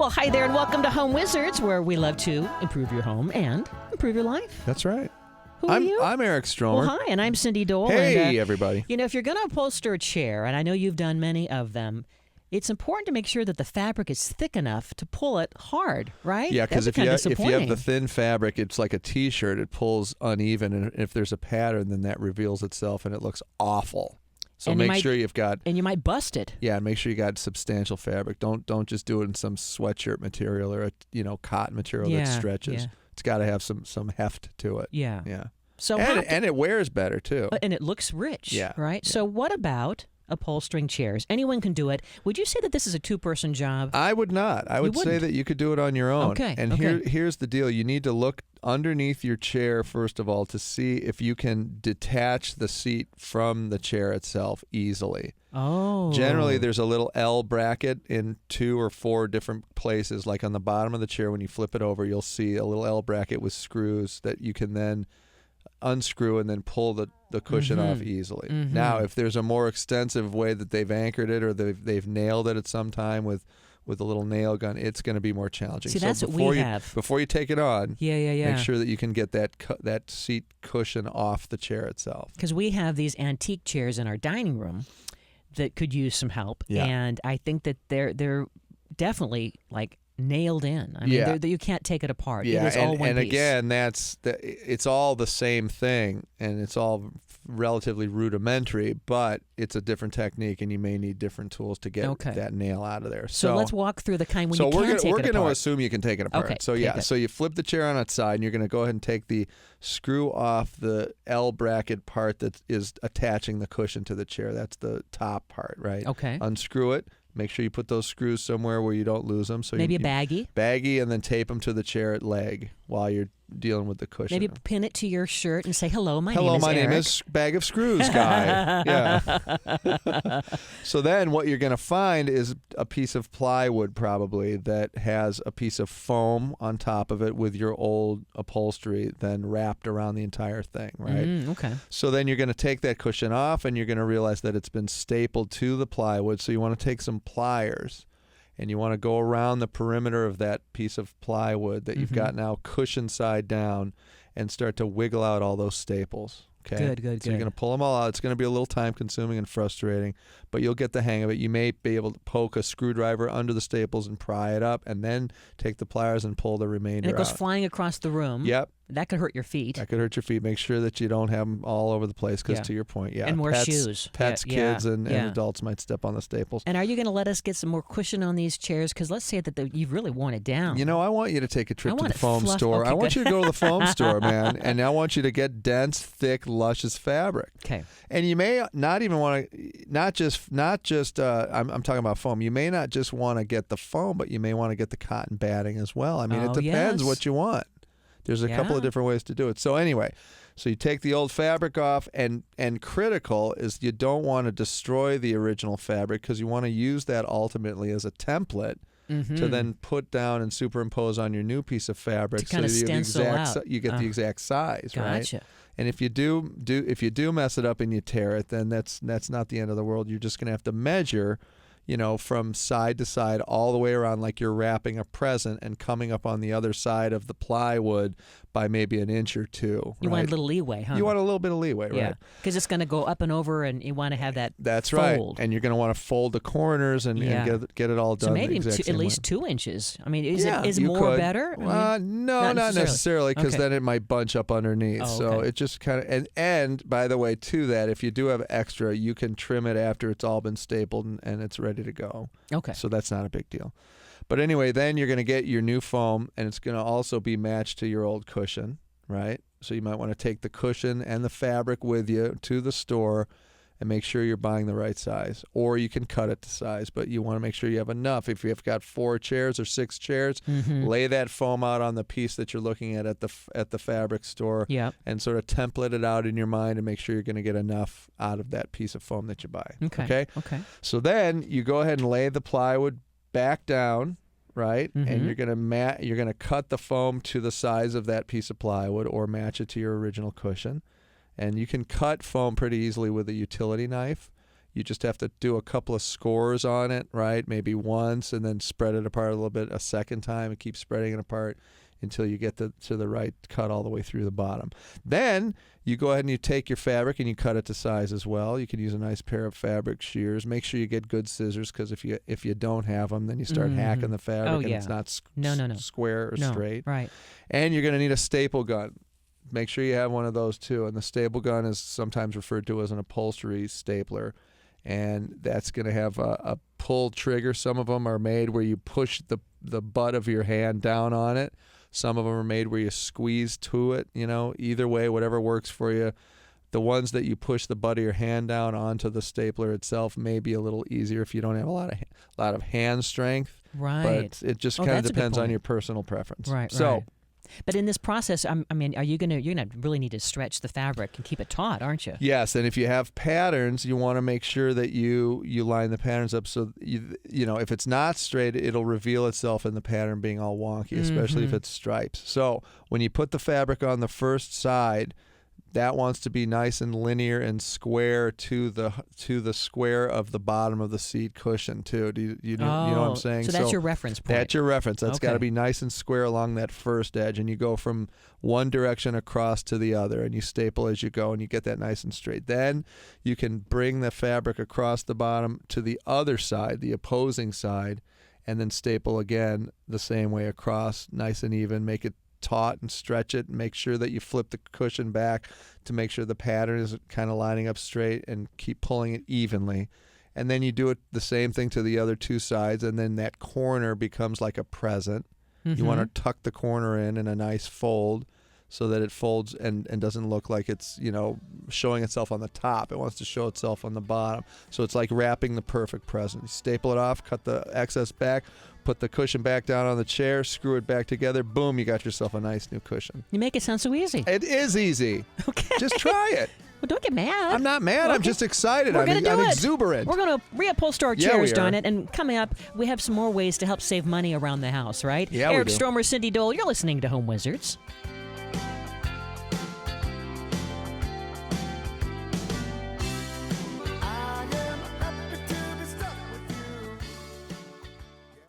Well, hi there, and welcome to Home Wizards, where we love to improve your home and improve your life. That's right. Who are you? I'm Eric Stromer. Well, hi, and I'm Cindy Dole. Hey, and, everybody. You know, if you're going to upholster a chair, and I know you've done many of them, it's important to make sure that the fabric is thick enough to pull it hard, right? Yeah, because if you have disappointing. the thin fabric, it's like a T-shirt. It pulls uneven, and if there's a pattern, then that reveals itself, and it looks awful. So And make sure you've got. And you might bust it. Yeah, make sure you got substantial fabric. Don't just do it in some sweatshirt material or cotton material that stretches. Yeah. It's got to have some heft to it. Yeah. Yeah. So and it wears better too. And it looks rich. Yeah. Right. Yeah. So what about upholstering chairs? Anyone can do it. Would you say that this is a two-person job? I would not. I would say that you could do it on your own. Okay. And here's the deal. You need to look underneath your chair, first of all, to see if you can detach the seat from the chair itself easily. Oh. Generally, there's a little L bracket in 2 or 4 different places. Like on the bottom of the chair, when you flip it over, you'll see a little L bracket with screws that you can then unscrew and then pull the cushion off easily. Mm-hmm. Now, if there's a more extensive way that they've anchored it or they've nailed it at some time with a little nail gun, it's going to be more challenging. See, so that's what we have. Before you take it on, Yeah. make sure that you can get that seat cushion off the chair itself. Because we have these antique chairs in our dining room that could use some help. Yeah. And I think that they're definitely like nailed in. I mean, you can't take it apart. Yeah, it is all one and piece. again, it's all the same thing, and it's all relatively rudimentary, but it's a different technique, and you may need different tools to get that nail out of there. So let's walk through the kind when you can take it apart. So we're going to assume you can take it apart. Okay, So you flip the chair on its side, and you're going to go ahead and take the screw off the L bracket part that is attaching the cushion to the chair. That's the top part, right? Okay. Unscrew it. Make sure you put those screws somewhere where you don't lose them. So maybe a baggie. Baggie, and then tape them to the chair leg while you're dealing with the cushion. Maybe pin it to your shirt and say, hello, my name Eric. is Bag of Screws guy. Yeah. So then what you're going to find is a piece of plywood probably that has a piece of foam on top of it with your old upholstery then wrapped around the entire thing, right? Okay. So then you're going to take that cushion off, and you're going to realize that it's been stapled to the plywood. So you want to take some pliers, and you want to go around the perimeter of that piece of plywood that you've got now cushion side down and start to wiggle out all those staples. Okay. Good. So you're going to pull them all out. It's going to be a little time consuming and frustrating, but you'll get the hang of it. You may be able to poke a screwdriver under the staples and pry it up, and then take the pliers and pull the remainder out. And it goes flying across the room. Yep. That could hurt your feet. That could hurt your feet. Make sure that you don't have them all over the place because, to your point, and wear shoes. Pets, kids, and adults might step on the staples. And are you going to let us get some more cushion on these chairs? Because let's say that you've really worn it down. You know, I want you to take a trip to the foam fluff. store. Okay, I want you to go to the foam store, man, and I want you to get dense, thick, luscious fabric. Okay. And you may not even want to, not just. I'm talking about foam. You may not just want to get the foam, but you may want to get the cotton batting as well. I mean, it depends what you want. There's a couple of different ways to do it. So anyway, so you take the old fabric off, and critical is you don't want to destroy the original fabric because you want to use that ultimately as a template to then put down and superimpose on your new piece of fabric so you get the exact size, right? And if you do mess it up and you tear it, then that's not the end of the world. You're just going to have to measure, from side to side all the way around like you're wrapping a present and coming up on the other side of the plywood by maybe an inch or two. You want a little leeway, huh? You want a little bit of leeway, right? Yeah, because it's going to go up and over, and you want to have that That's fold. Right. And you're going to want to fold the corners and get it all done. So maybe at least 2 inches. I mean, is more better? No, not necessarily, because then it might bunch up underneath. Oh, so it just kind of and by the way, to that, if you do have extra, you can trim it after it's all been stapled and it's ready to go. Okay. So that's not a big deal. But anyway, then you're going to get your new foam, and it's going to also be matched to your old cushion, right? So you might want to take the cushion and the fabric with you to the store and make sure you're buying the right size. Or you can cut it to size, but you want to make sure you have enough. If you've got 4 chairs or 6 chairs, lay that foam out on the piece that you're looking at the fabric store, and sort of template it out in your mind and make sure you're going to get enough out of that piece of foam that you buy. Okay. So then you go ahead and lay the plywood back down, right? And you're gonna cut the foam to the size of that piece of plywood or match it to your original cushion. And you can cut foam pretty easily with a utility knife. You just have to do a couple of scores on it, right? Maybe once, and then spread it apart a little bit a second time, and keep spreading it apart until you get to the right cut all the way through the bottom. Then you go ahead and you take your fabric and you cut it to size as well. You can use a nice pair of fabric shears. Make sure you get good scissors, because if you don't have them, then you start hacking the fabric and it's not square or straight. Right. And you're going to need a staple gun. Make sure you have one of those too. And the staple gun is sometimes referred to as an upholstery stapler. And that's going to have a pull trigger. Some of them are made where you push the butt of your hand down on it. Some of them are made where you squeeze to it. Either way, whatever works for you. The ones that you push the butt of your hand down onto the stapler itself may be a little easier if you don't have a lot of hand strength. Right. But it just kind of depends on your personal preference. Right. So. Right. But in this process, you're gonna really need to stretch the fabric and keep it taut, aren't you? Yes, and if you have patterns, you want to make sure that you line the patterns up so if it's not straight, it'll reveal itself in the pattern being all wonky, especially if it's stripes. So when you put the fabric on the first side, that wants to be nice and linear and square to the square of the bottom of the seat cushion too. Do you know what I'm saying? So that's your reference point. That's your reference. That's Okay. got to be nice and square along that first edge, and you go from one direction across to the other, and you staple as you go, and you get that nice and straight. Then you can bring the fabric across the bottom to the other side, the opposing side, and then staple again the same way across, nice and even. Make it taut and stretch it, and make sure that you flip the cushion back to make sure the pattern is kind of lining up straight, and keep pulling it evenly. And then you do it the same thing to the other two sides, and then that corner becomes like a present. You want to tuck the corner in a nice fold so that it folds and doesn't look like it's showing itself on the top. It wants to show itself on the bottom. So it's like wrapping the perfect present. You staple it off, cut the excess back, put the cushion back down on the chair, screw it back together, boom, you got yourself a nice new cushion. You make it sound so easy. It is easy. Okay. Just try it. Well, don't get mad. I'm not mad. Okay. I'm just excited. We're gonna do I'm it. exuberant. We're going to reupholster our Yeah, chairs, we are. darn it. And coming up, we have some more ways to help save money around the house, right? Yeah, we Eric do. Stromer, Cindy Dole, you're listening to Home Wizards.